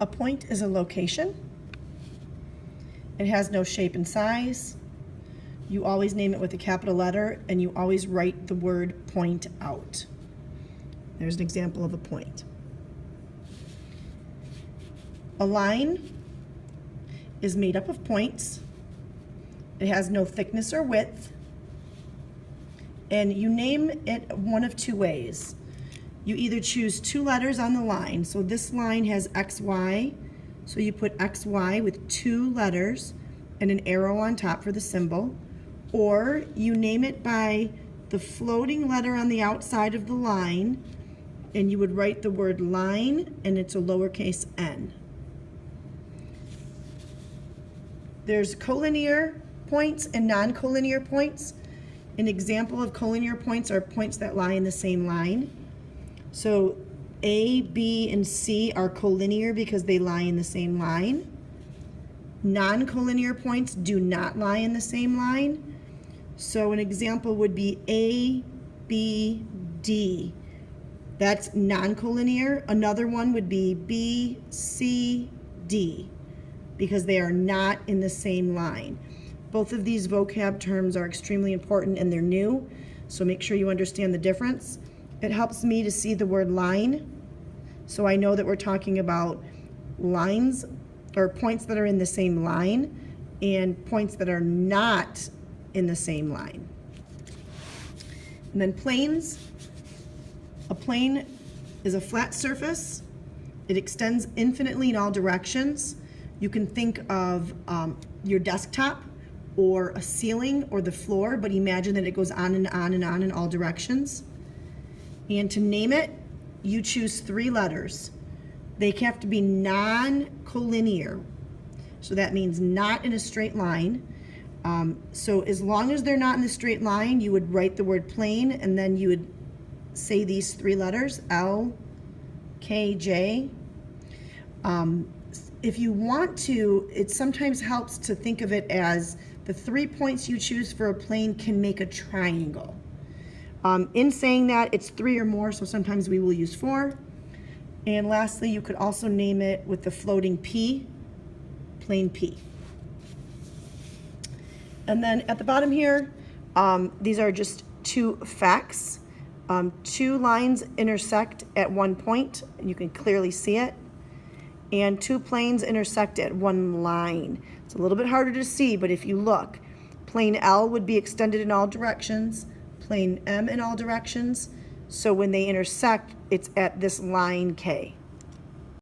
A point is a location. It has no shape and size. You always name it with a capital letter, and you always write the word point out. There's an example of a point. A line is made up of points. It has no thickness or width. And you name it one of two ways. You either choose two letters on the line. So this line has XY. So you put XY with two letters and an arrow on top for the symbol. Or you name it by the floating letter on the outside of the line, and you would write the word line, and it's a lowercase n. There's collinear points and non-collinear points. An example of collinear points are points that lie in the same line. So A, B, and C are collinear because they lie in the same line. Non-collinear points do not lie in the same line. So an example would be A, B, D. That's non-collinear. Another one would be B, C, D, because they are not in the same line. Both of these vocab terms are extremely important and they're new, so make sure you understand the difference. It helps me to see the word line, so I know that we're talking about lines or points that are in the same line and points that are not in the same line. And then planes. A plane is a flat surface. It extends infinitely in all directions. You can think of your desktop or a ceiling or the floor, but imagine that it goes on and on and on in all directions. And to name it, you choose three letters. They have to be non-collinear. So that means not in a straight line. So as long as they're not in the straight line, you would write the word plane, and then you would say these three letters, L, K, J. If you want to, it sometimes helps to think of it as the 3 points you choose for a plane can make a triangle. In saying that, it's 3 or more, so sometimes we will use 4. And lastly, you could also name it with the floating P, plane P. And then at the bottom here, these are just two facts. Two lines intersect at one point, and you can clearly see it. And two planes intersect at one line. It's a little bit harder to see, but if you look, plane L would be extended in all directions, plane M in all directions. So when they intersect, it's at this line K.